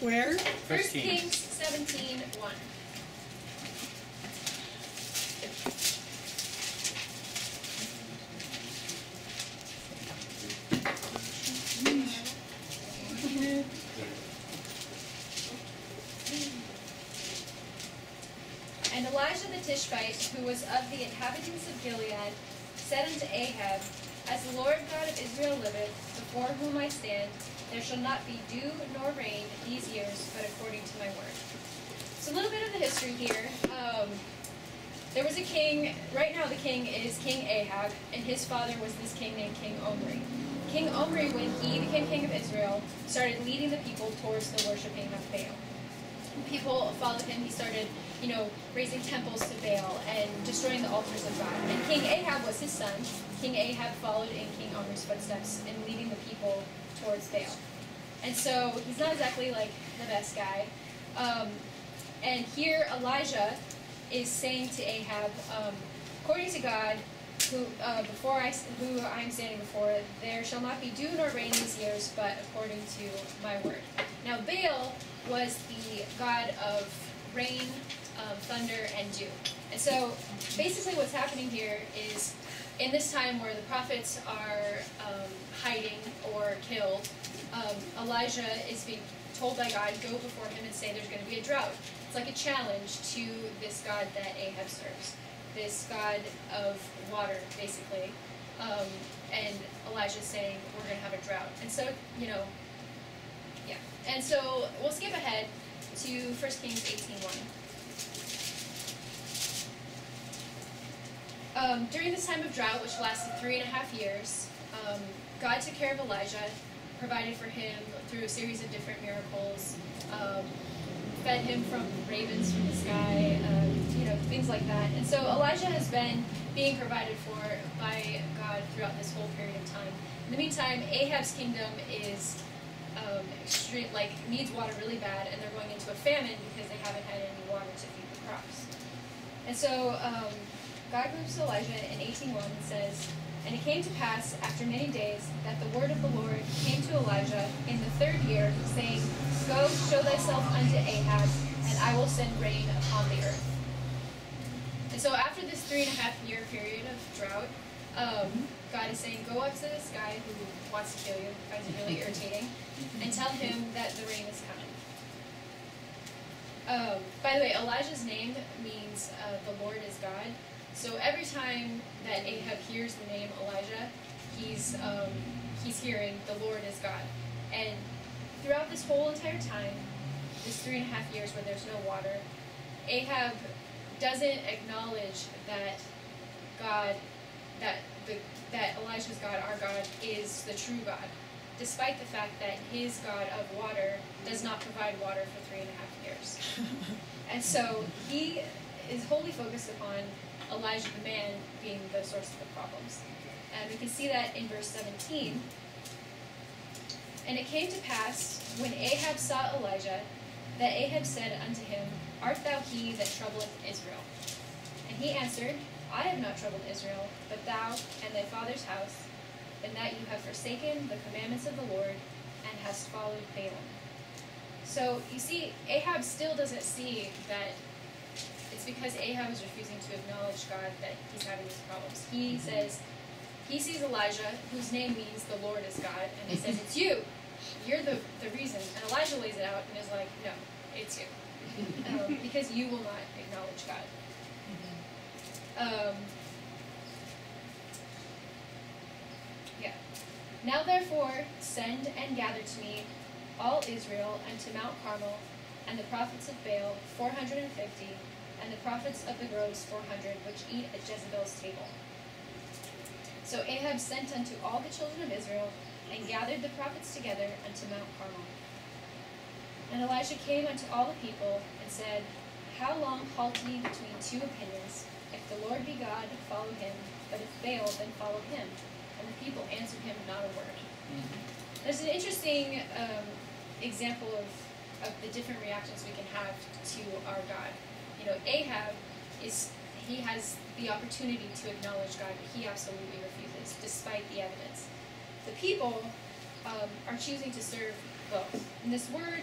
Where? 1 Kings 17:1. And Elijah the Tishbite, who was of the inhabitants of Gilead, said unto Ahab, As the Lord God of Israel liveth, before whom I stand, there shall not be dew nor rain these years, but according to my word. So a little bit of the history here. There was a king. Right now the king is King Ahab, and his father was this king named King Omri. King Omri, when he became king of Israel, started leading the people towards the worshiping of Baal. People followed him. He started, raising temples to Baal and destroying the altars of God. And King Ahab was his son. King Ahab followed in King Omri's footsteps in leading the people towards Baal. And so he's not exactly like the best guy. And here Elijah is saying to Ahab, according to God, who I'm standing before, there shall not be dew nor rain these years, but according to my word. Now Baal was the god of rain, thunder, and dew. And so basically what's happening here is, in this time where the prophets are hiding or killed, Elijah is being told by God, go before him and say there's going to be a drought. It's like a challenge to this God that Ahab serves, this God of water, basically. And Elijah's saying, we're going to have a drought. And so, yeah. And so we'll skip ahead to 1 Kings 18:1. During this time of drought, which lasted 3.5 years, God took care of Elijah, provided for him through a series of different miracles, fed him from ravens from the sky, things like that. And so Elijah has been being provided for by God throughout this whole period of time. In the meantime, Ahab's kingdom is needs water really bad, and they're going into a famine because they haven't had any water to feed the crops. And so God moves to Elijah in 18:1 and says, And it came to pass after many days that the word of the Lord came to Elijah in the 3rd year, saying, Go, show thyself unto Ahab, and I will send rain upon the earth. And so after this 3.5-year period of drought, God is saying, go up to this guy who wants to kill you, finds it really irritating, and tell him that the rain is coming. By the way, Elijah's name means the Lord is God. So every time that Ahab hears the name Elijah, he's hearing the Lord is God. And throughout this whole entire time, this 3.5 years where there's no water, Ahab doesn't acknowledge that that Elijah's God, our God, is the true God, despite the fact that his God of water does not provide water for 3.5 years. And so he is wholly focused upon Elijah the man being the source of the problems. And we can see that in verse 17. And it came to pass, when Ahab saw Elijah, that Ahab said unto him, Art thou he that troubleth Israel? And he answered, I have not troubled Israel, but thou and thy father's house, and that you have forsaken the commandments of the Lord, and hast followed Balaam. So, you see, Ahab still doesn't see that it's because Ahab is refusing to acknowledge God that he's having these problems. He says, he sees Elijah, whose name means the Lord is God, and he says, it's you. You're the reason. And Elijah lays it out and is like, no, it's you. Because you will not acknowledge God. Now therefore send and gather to me all Israel unto Mount Carmel, and the prophets of Baal 450, and the prophets of the groves 400, which eat at Jezebel's table. So Ahab sent unto all the children of Israel, and gathered the prophets together unto Mount Carmel. And Elijah came unto all the people, and said, How long halt ye between two opinions? If the Lord be God, follow him, but if Baal, then follow him. And the people answered him not a word. There's an interesting example of the different reactions we can have to our God. Ahab he has the opportunity to acknowledge God, but he absolutely refuses, despite the evidence. The people are choosing to serve both. And this word,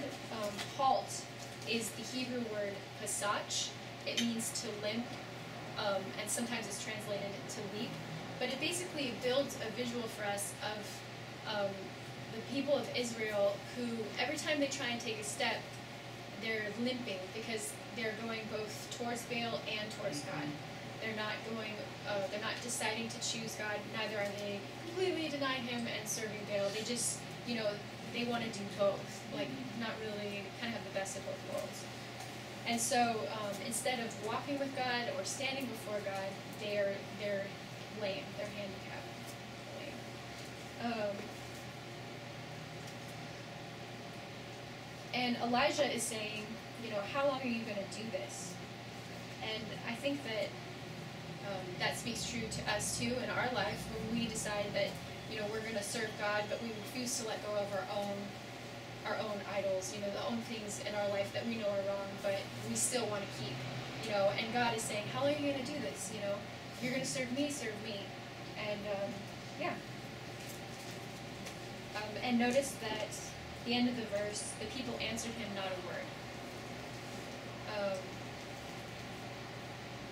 halt, is the Hebrew word pasach. It means to limp, and sometimes it's translated to leap. But it basically builds a visual for us of the people of Israel who, every time they try and take a step, they're limping because they're going both towards Baal and towards God. They're not deciding to choose God. Neither are they completely denying Him and serving Baal. They just, they want to do both, like not really kind of have the best of both worlds. And so instead of walking with God or standing before God, they're lame. They're handicapped, lame. And Elijah is saying, how long are you going to do this? And I think that that speaks true to us too in our life when we decide that we're going to serve God, but we refuse to let go of our own idols, the own things in our life that we know are wrong, but we still want to keep, and God is saying, how long are you going to do this? You're going to serve me, and and notice that at the end of the verse, the people answered him not a word.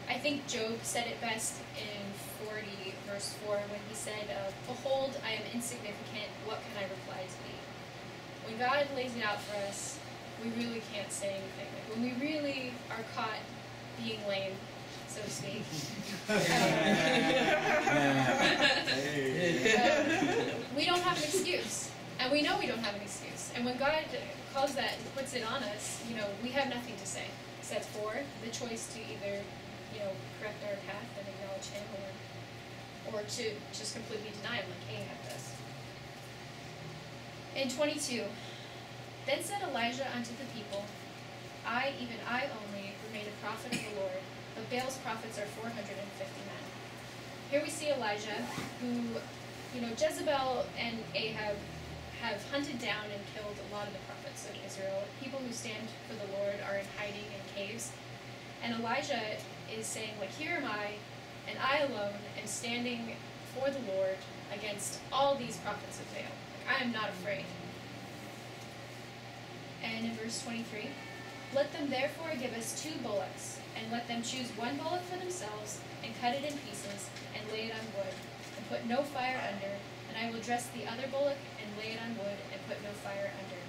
I think Job said it best in 40 verse 4 when he said, behold, I am insignificant, what can I reply to thee? When God lays it out for us, we really can't say anything. Like when we really are caught being lame, so to speak, we don't have an excuse. And we know we don't have an excuse. And when God calls that and puts it on us, we have nothing to say except for the choice to either, correct our path and acknowledge Him, or to just completely deny Him like Ahab does. In 22, then said Elijah unto the people, I, even I only, remain a prophet of the Lord, but Baal's prophets are 450 men. Here we see Elijah, who, Jezebel and Ahab have hunted down and killed a lot of the prophets of Israel. People who stand for the Lord are in hiding in caves. And Elijah is saying, here am I, and I alone am standing for the Lord against all these prophets of Baal. I am not afraid. And in verse 23, let them therefore give us 2 bullocks, and let them choose 1 bullock for themselves, and cut it in pieces, and lay it on wood, and put no fire under, and I will dress the other bullock, and lay it on wood, and put no fire under.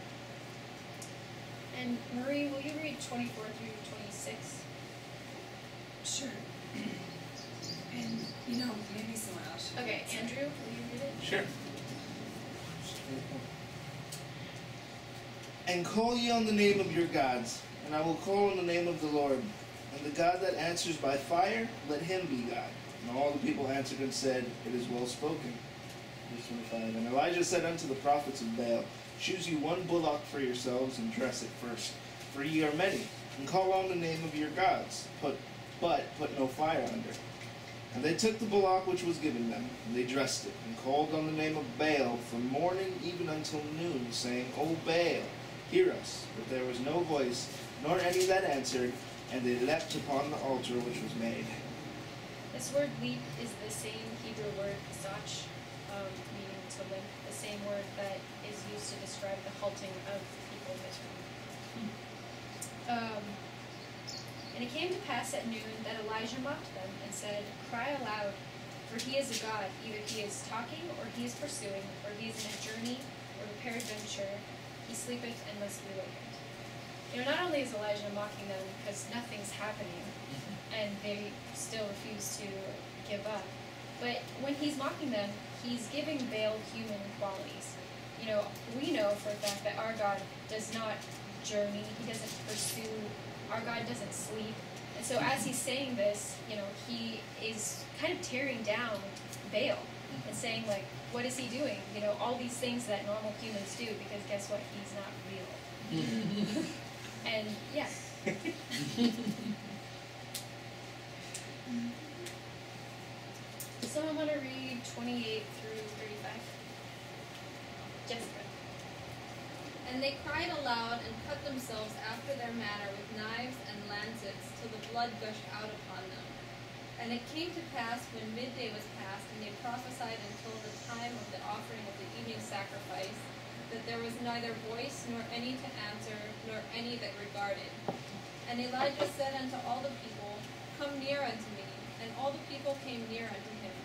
And Marie, will you read 24 through 26? Sure. And, maybe someone else should. Okay, Andrew, will you read it? Sure. And call ye on the name of your gods, and I will call on the name of the Lord. And the God that answers by fire, let him be God. And all the people answered and said, it is well spoken. Verse 25. And Elijah said unto the prophets of Baal, choose you 1 bullock for yourselves, and dress it first, for ye are many. And call on the name of your gods, but put no fire under. And they took the bullock which was given them, and they dressed it, and called on the name of Baal from morning even until noon, saying, O Baal, hear us. But there was no voice, nor any that answered, and they leapt upon the altar which was made. This word leap is the same Hebrew word pasach, meaning to limp, the same word that is used to describe the halting of the people of Israel. And it came to pass at noon that Elijah mocked them, and said, cry aloud, for he is a God. Either he is talking, or he is pursuing, or he is in a journey, or a peradventure. He sleepeth and must be wakened. Not only is Elijah mocking them because nothing's happening, and they still refuse to give up, but when he's mocking them, he's giving Baal human qualities. We know for a fact that our God does not journey, he doesn't pursue, our God doesn't sleep. And so as he's saying this, he is kind of tearing down Baal and saying, what is he doing? All these things that normal humans do, because guess what? He's not real. And yeah. Does someone want to read 28 through 35? Jessica. And they cried aloud and cut themselves after their manner with knives and lancets, till the blood gushed out upon them. And it came to pass, when midday was past, and they prophesied until the time of the offering of the evening sacrifice, that there was neither voice nor any nor any that regarded. And Elijah said unto all the people, Come near unto me. And all the people came near unto him.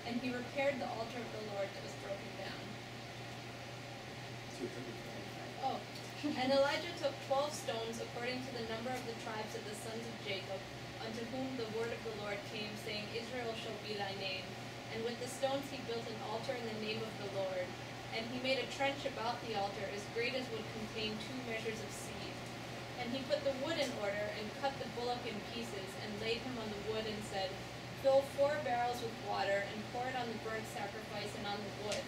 And he repaired the altar of the Lord that was broken down. Oh. And Elijah took 12 stones according to the number of the tribes of the sons of Jacob, unto whom the word of the Lord came, saying, Israel shall be thy name. And with the stones he built an altar in the name of the Lord. And he made a trench about the altar as great as would contain 2 measures of seed. And he put the wood in order, and cut the bullock in pieces, and laid him on the wood, and said, Fill 4 barrels with water, and pour it on the burnt sacrifice and on the wood.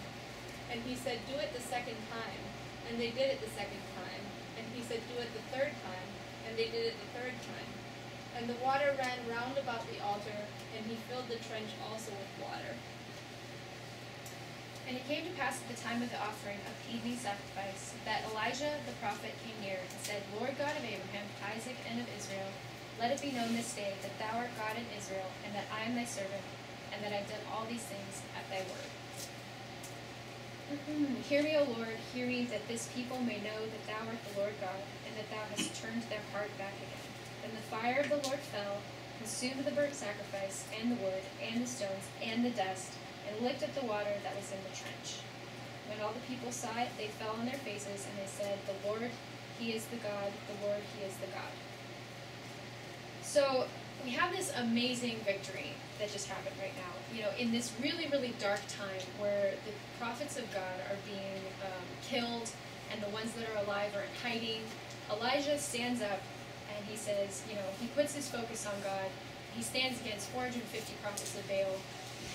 And he said, Do it the second time. And they did it the second time. And he said, Do it the third time. And they did it the third time. And the water ran round about the altar, and he filled the trench also with water. And it came to pass at the time of the offering of the evening sacrifice, that Elijah the prophet came near, and said, Lord God of Abraham, Isaac, and of Israel, let it be known this day that thou art God in Israel, and that I am thy servant, and that I have done all these things at thy word. Hear me, O Lord, hear me, that this people may know that thou art the Lord God, and that thou hast turned their heart back again. Then the fire of the Lord fell, consumed the burnt sacrifice, and the wood, and the stones, and the dust, and licked up the water that was in the trench. When all the people saw it, they fell on their faces, and they said, The Lord, he is the God, the Lord, he is the God. So we have this amazing victory that just happened right now. You know, in this really, really dark time where the prophets of God are being killed, and the ones that are alive are in hiding, Elijah stands up and he says, you know, he puts his focus on God. He stands against 450 prophets of Baal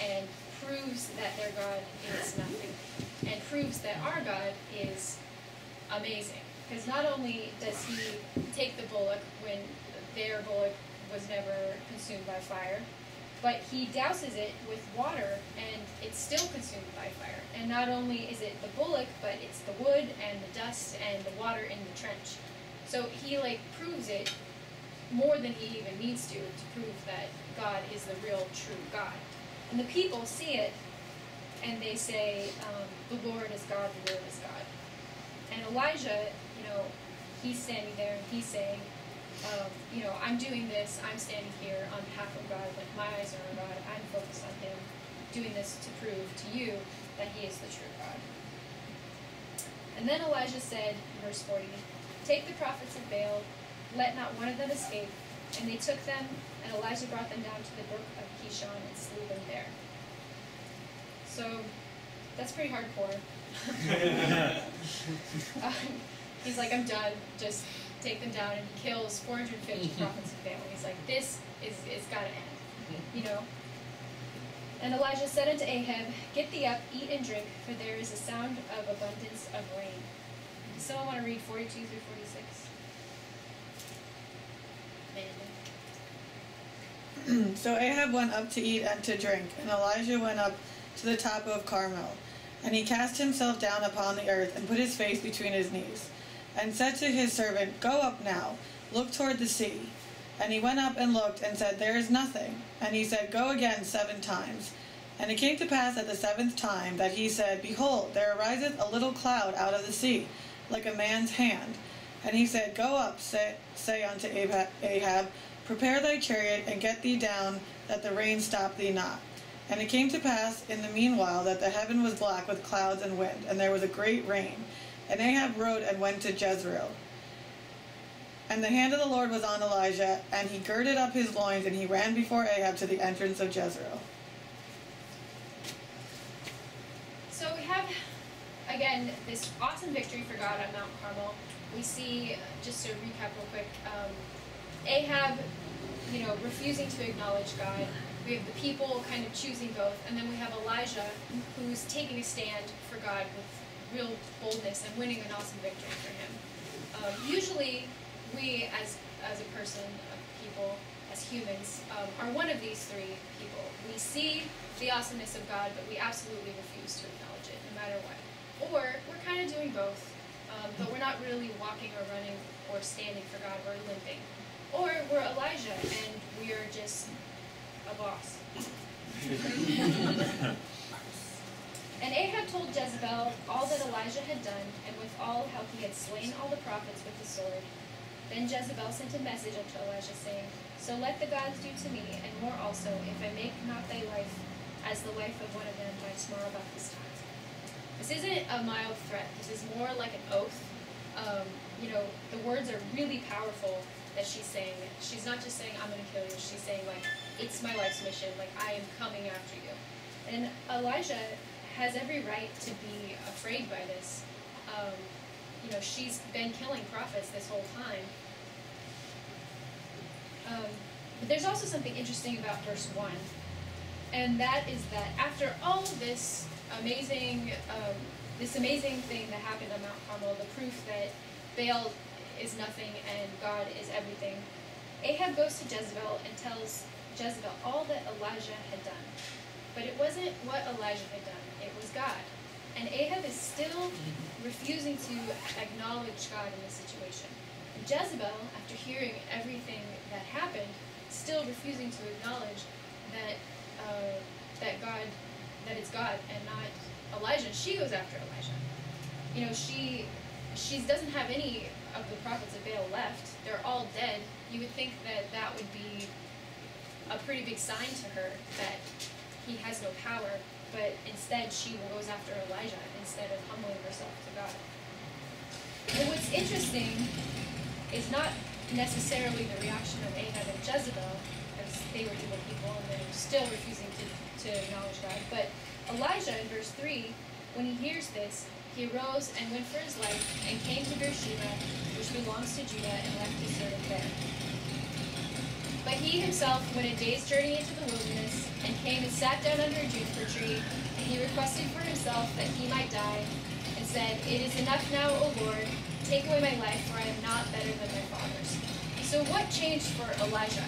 and proves that their God is nothing, and proves that our God is amazing. Because not only does he take the bullock when their bullock was never consumed by fire, but he douses it with water and it's still consumed by fire. And not only is it the bullock, but it's the wood and the dust and the water in the trench. So he proves it more than he even needs to prove that God is the real true God. And the people see it and they say, the Lord is God, the Lord is God. And Elijah, you know, he's standing there and he's saying, you know, I'm doing this, I'm standing here on behalf of God, my eyes are on God, I'm focused on him, doing this to prove to you that he is the true God. And then Elijah said, verse 40, Take the prophets of Baal, let not one of them escape. And they took them, and Elijah brought them down to the brook of Kishon and slew them there. So, that's pretty hardcore. He's like, I'm done, just take them down, and he kills 450 prophets of Baal. He's like, this is gotta end, you know? And Elijah said unto Ahab, Get thee up, eat and drink, for there is a sound of abundance of rain. Does someone want to read 42 through 46? So Ahab went up to eat and to drink, and Elijah went up to the top of Carmel. And he cast himself down upon the earth, and put his face between his knees, and said to his servant, Go up now, look toward the sea. And he went up and looked, and said, There is nothing. And he said, Go again 7 times. And it came to pass at the 7th time that he said, Behold, there ariseth a little cloud out of the sea, like a man's hand. And he said, Go up, say unto Ahab, Prepare thy chariot, and get thee down, that the rain stop thee not. And it came to pass in the meanwhile that the heaven was black with clouds and wind, and there was a great rain. And Ahab rode and went to Jezreel. And the hand of the Lord was on Elijah, and he girded up his loins, and he ran before Ahab to the entrance of Jezreel. So we have, again, this awesome victory for God on Mount Carmel. We see, just to recap real quick, Ahab, you know, refusing to acknowledge God. We have the people kind of choosing both, and then we have Elijah, who's taking a stand for God with real boldness and winning an awesome victory for him. Usually, we as a person, people, as humans, are one of these 3 people. We see the awesomeness of God, but we absolutely refuse to acknowledge it, no matter what. Or we're kind of doing both, but we're not really walking or running or standing for God. We're limping. Or we're Elijah, and we are just a boss. And Ahab told Jezebel all that Elijah had done, and withal how he had slain all the prophets with the sword. Then Jezebel sent a message unto Elijah, saying, So let the gods do to me, and more also, if I make not thy life as the life of one of them by tomorrow about this time. This isn't a mild threat. This is more like an oath. The words are really powerful that she's saying. She's not just saying, I'm going to kill you. She's saying, like, it's my life's mission. Like, I am coming after you. And Elijah has every right to be afraid by this. She's been killing prophets this whole time. But there's also something interesting about verse 1. And that is that after all this amazing thing that happened on Mount Carmel, the proof that Baal is nothing and God is everything, Ahab goes to Jezebel and tells Jezebel all that Elijah had done. But it wasn't what Elijah had done, it was God. And Ahab is still refusing to acknowledge God in this situation. And Jezebel, after hearing everything that happened, still refusing to acknowledge that it's God and not Elijah. She goes after Elijah. She doesn't have any of the prophets of Baal left. They're all dead. You would think that would be a pretty big sign to her that he has no power, but instead she goes after Elijah instead of humbling herself to God. And what's interesting is not necessarily the reaction of Ahab and Jezebel, as they were evil people and they're still refusing to acknowledge God, but Elijah in verse 3, when he hears this, he arose and went for his life and came to Beersheba, which belongs to Judah, and left his servant there. But he himself went a day's journey into the wilderness, and came and sat down under a juniper tree, and he requested for himself that he might die, and said, It is enough now, O Lord, take away my life, for I am not better than my fathers. So what changed for Elijah?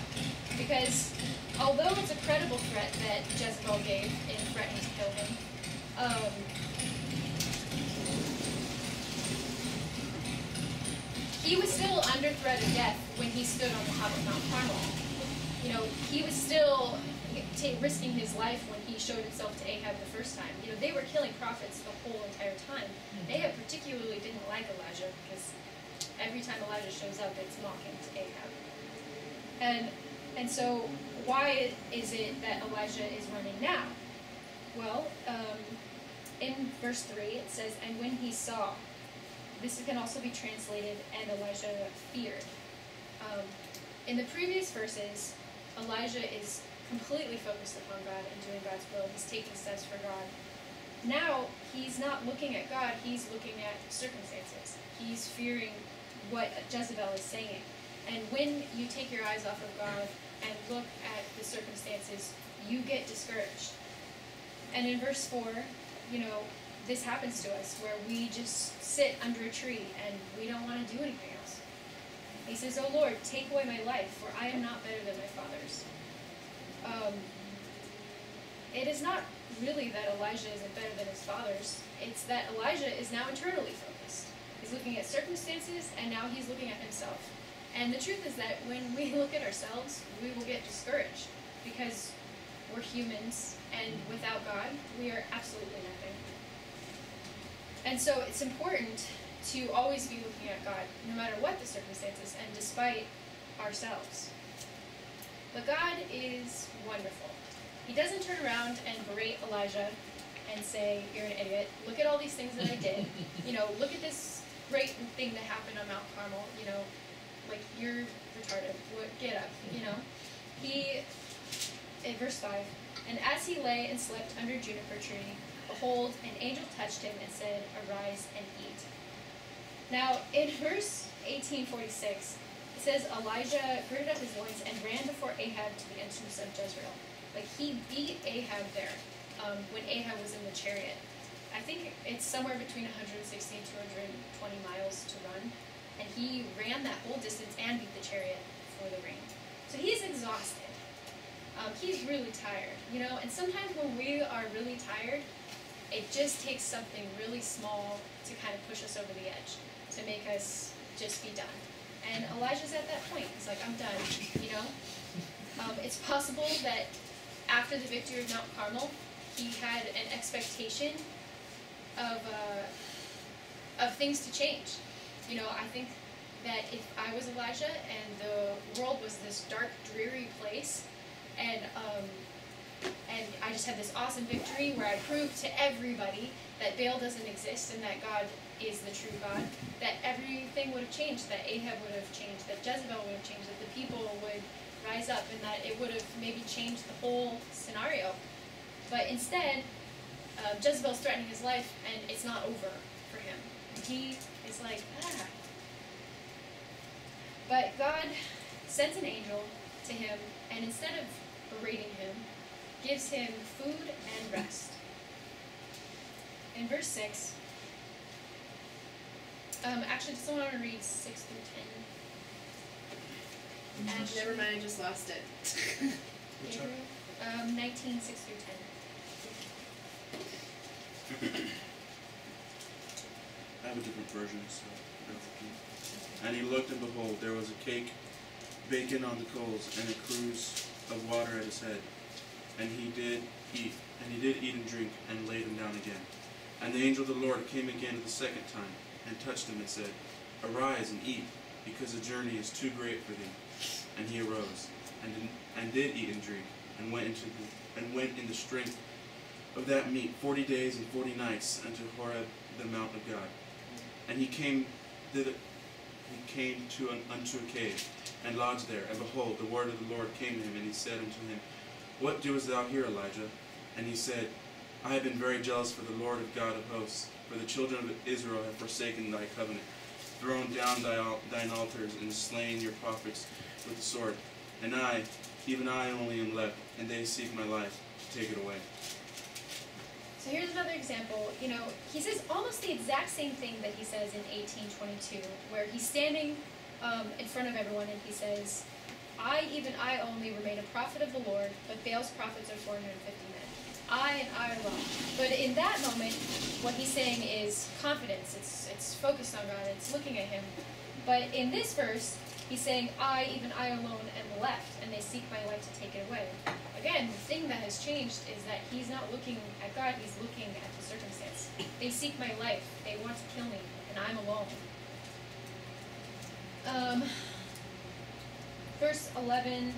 Because although it's a credible threat that Jezebel gave in threatening to kill him, he was still under threat of death when he stood on the top of Mount Carmel. He was still risking his life when he showed himself to Ahab the first time. They were killing prophets the whole entire time. Ahab particularly didn't like Elijah because every time Elijah shows up, it's mocking to Ahab. And so why is it that Elijah is running now? Well, in verse 3 it says, And when he saw. This can also be translated, and Elijah feared. In the previous verses, Elijah is completely focused upon God and doing God's will. He's taking steps for God. Now, he's not looking at God, he's looking at circumstances. He's fearing what Jezebel is saying. And when you take your eyes off of God and look at the circumstances, you get discouraged. And in verse 4, this happens to us where we just sit under a tree and we don't want to do anything else. He says, Oh Lord, take away my life, for I am not better than my fathers. It is not really that Elijah isn't better than his fathers. It's that Elijah is now internally focused. He's looking at circumstances, and now he's looking at himself. And the truth is that when we look at ourselves, we will get discouraged because we're humans, and without God, we are absolutely nothing. And so it's important to always be looking at God, no matter what the circumstances, and despite ourselves. But God is wonderful. He doesn't turn around and berate Elijah and say, You're an idiot. Look at all these things that I did. Look at this great thing that happened on Mount Carmel. Like, you're retarded. Get up, He, in verse 5, And as he lay and slept under a juniper tree, behold, an angel touched him and said, Arise and eat. Now, in verse 1846, it says, Elijah girded up his loins and ran before Ahab to the entrance of Jezreel. Like, he beat Ahab there when Ahab was in the chariot. I think it's somewhere between 160 and 220 miles to run. And he ran that whole distance and beat the chariot for the rain. So he's exhausted. He's really tired, And sometimes when we are really tired, it just takes something really small to kind of push us over the edge, to make us just be done. And Elijah's at that point. He's like, I'm done, It's possible that after the victory of Mount Carmel, he had an expectation of things to change. You know, I think that if I was Elijah and the world was this dark, dreary place, and I just had this awesome victory where I proved to everybody that Baal doesn't exist and that God is the true God, that everything would have changed, that Ahab would have changed, that Jezebel would have changed, that the people would rise up, and that it would have maybe changed the whole scenario. But instead, Jezebel's threatening his life, and it's not over for him. He is like, ah. But God sends an angel to him, and instead of berating him, gives him food and rest. In verse 6, actually, does someone want to read 6 through 10? Ashley? Never mind, I just lost it. Gabriel? 19, 6 through 10. I have a different version, so that's okay. And he looked, and behold, there was a cake baking on the coals, and a cruse of water at his head. And he did eat and drink, and laid him down again. And the angel of the Lord came again the second time, and touched him, and said, Arise and eat, because the journey is too great for thee. And he arose, and did eat and drink, and went in the strength of that meat 40 days and 40 nights unto Horeb, the mount of God. And he came unto a cave, and lodged there. And behold, the word of the Lord came to him, and he said unto him, What doest thou here, Elijah? And he said, I have been very jealous for the Lord of God of hosts, for the children of Israel have forsaken thy covenant, thrown down thine altars, and slain your prophets with the sword. And I, even I only am left, and they seek my life to take it away. So here's another example. You know, he says almost the exact same thing that he says in 18:22, where he's standing in front of everyone, and he says, I, even I only, remain a prophet of the Lord, but Baal's prophets are 450 men. I and I alone. But in that moment, what he's saying is confidence. It's focused on God. It's looking at him. But in this verse, he's saying, I, even I alone, am left, and they seek my life to take it away. Again, the thing that has changed is that he's not looking at God, he's looking at the circumstance. They seek my life. They want to kill me, and I'm alone. Verse 11,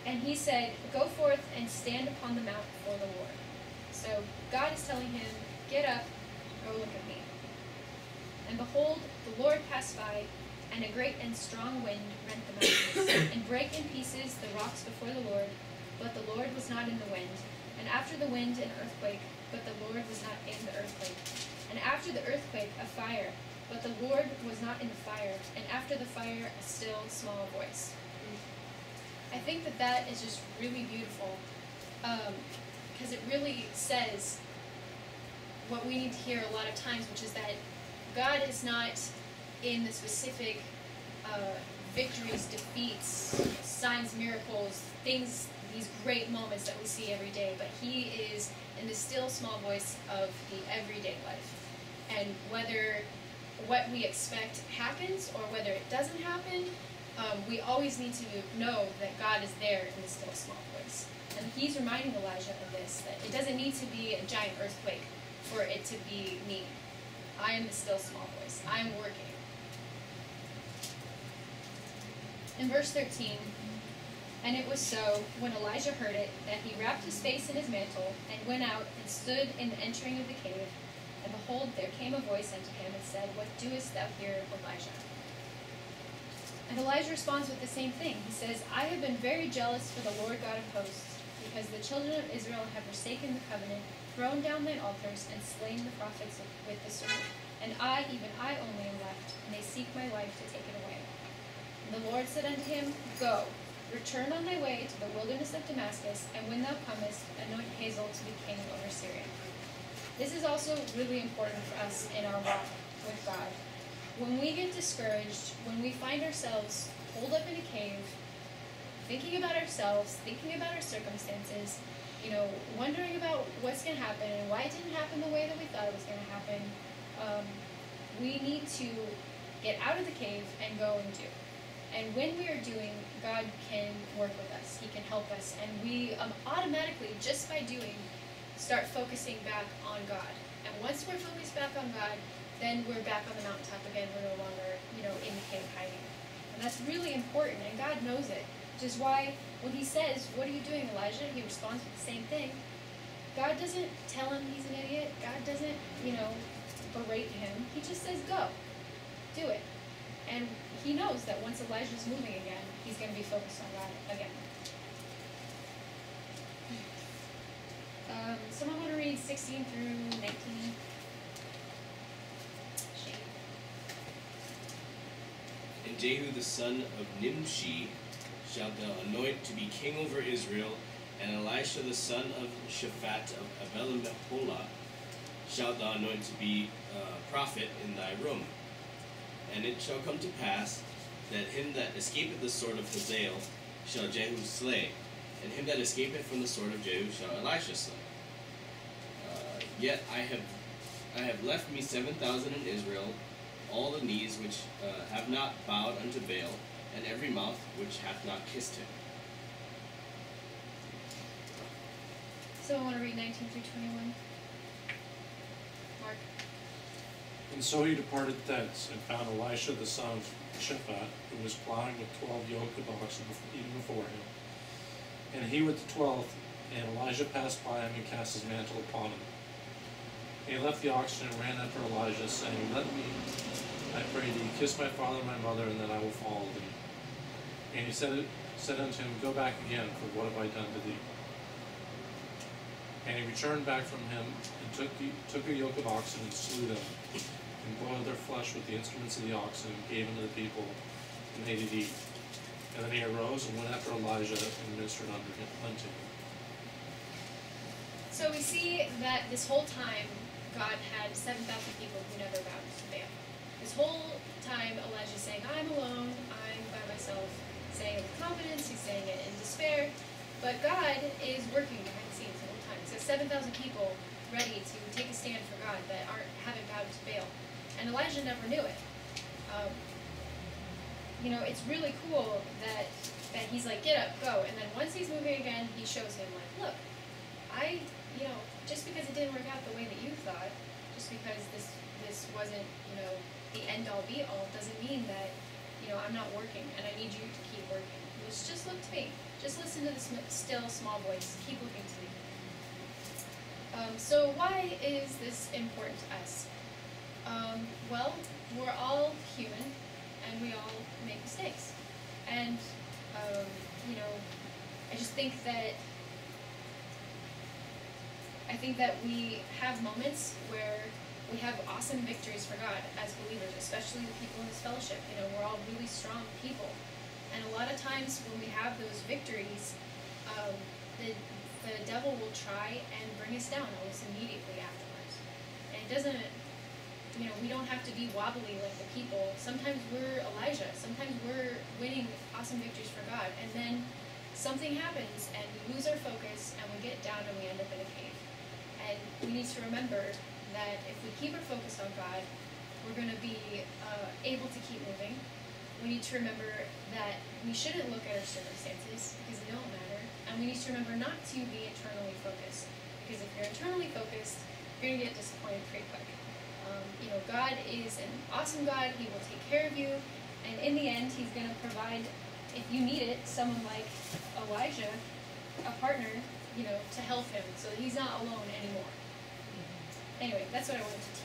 and he said, Go forth and stand upon the mount before the Lord. So God is telling him, get up, go look at me. And behold, the Lord passed by, and a great and strong wind rent the mountains, and brake in pieces the rocks before the Lord, but the Lord was not in the wind. And after the wind an earthquake, but the Lord was not in the earthquake. And after the earthquake a fire, but the Lord was not in the fire. And after the fire a still small voice. I think that is just really beautiful, because it really says what we need to hear a lot of times, which is that God is not in the specific victories, defeats, signs, miracles, things, these great moments that we see every day, but he is in the still small voice of the everyday life. And whether what we expect happens or whether it doesn't happen, we always need to know that God is there in the still small voice. And he's reminding Elijah of this, that it doesn't need to be a giant earthquake for it to be me. I am the still small voice. I am working. In verse 13, and it was so, when Elijah heard it, that he wrapped his face in his mantle, and went out, and stood in the entering of the cave. And behold, there came a voice unto him, and said, What doest thou here, Elijah? And Elijah responds with the same thing. He says, I have been very jealous for the Lord God of hosts, because the children of Israel have forsaken the covenant, thrown down thine altars, and slain the prophets with the sword. And I, even I only, am left, and they seek my life to take it away. And the Lord said unto him, Go, return on thy way to the wilderness of Damascus, and when thou comest, anoint Hazael to be king over Syria. This is also really important for us in our walk with God. When we get discouraged, when we find ourselves holed up in a cave, thinking about ourselves, thinking about our circumstances, wondering about what's going to happen and why it didn't happen the way that we thought it was going to happen, we need to get out of the cave and go and do. And when we are doing, God can work with us. He can help us. And we automatically, just by doing, start focusing back on God. And once we're focused back on God, then we're back on the mountaintop again. We're no longer, in the cave hiding. And that's really important, and God knows it. Which is why when he says, "What are you doing, Elijah?" he responds with the same thing. God doesn't tell him he's an idiot. God doesn't, berate him. He just says, "Go. Do it." And he knows that once Elijah's moving again, he's going to be focused on God again. Someone want to read 16 through 19? Shane. And Jehu the son of Nimshi shalt thou anoint to be king over Israel, and Elisha the son of Shaphat of Abel-Meholah shalt thou anoint to be prophet in thy room. And it shall come to pass that him that escapeth the sword of Hazael shall Jehu slay, and him that escapeth from the sword of Jehu shall Elisha slay. Yet I have left me 7,000 in Israel, all the knees which have not bowed unto Baal, and every mouth which hath not kissed him. So I want to read 19 through 21. Mark. And so he departed thence, and found Elisha the son of Shaphat, who was plowing with 12 yoke of oxen even before him. And he with the 12th, and Elijah passed by him and cast his mantle upon him. And he left the oxen and ran after Elijah, saying, "Let me, I pray thee, kiss my father and my mother, and then I will follow thee." And he said unto him, "Go back again, for what have I done to thee?" And he returned back from him, and took a yoke of oxen, and slew them, and boiled their flesh with the instruments of the oxen, and gave them to the people, and they did eat. And then he arose and went after Elijah, and ministered unto him. So we see that this whole time, God had 7,000 people who never bowed to Baal. This whole time, Elijah's saying, "I'm alone, I'm by myself," saying it with confidence, he's saying it in despair, but God is working behind the scenes the whole time. So 7,000 people ready to take a stand for God that haven't bowed to Baal. And Elijah never knew it. It's really cool that he's like, "Get up, go," and then once he's moving again, he shows him like, "Look, just because it didn't work out the way that you thought, just because this wasn't, the end-all be-all, doesn't mean that, I'm not working, and I need you to keep working. Just look to me. Just listen to the still, small voice. Keep looking to me." So why is this important to us? Well, we're all human, and we all make mistakes. And, I think that we have moments where we have awesome victories for God as believers, especially the people in this fellowship. We're all really strong people. And a lot of times when we have those victories, the devil will try and bring us down almost immediately afterwards. And it doesn't, we don't have to be wobbly like the people. Sometimes we're Elijah. Sometimes we're winning awesome victories for God. And then something happens and we lose our focus and we get down and we end up in a cave. And we need to remember that if we keep our focus on God, we're going to be able to keep moving. We need to remember that we shouldn't look at our circumstances because they don't matter. And we need to remember not to be eternally focused, because if you're internally focused, you're going to get disappointed pretty quick. God is an awesome God. He will take care of you. And in the end, he's going to provide, if you need it, someone like Elijah, a partner, to help him so that he's not alone anymore. Anyway, that's what I wanted to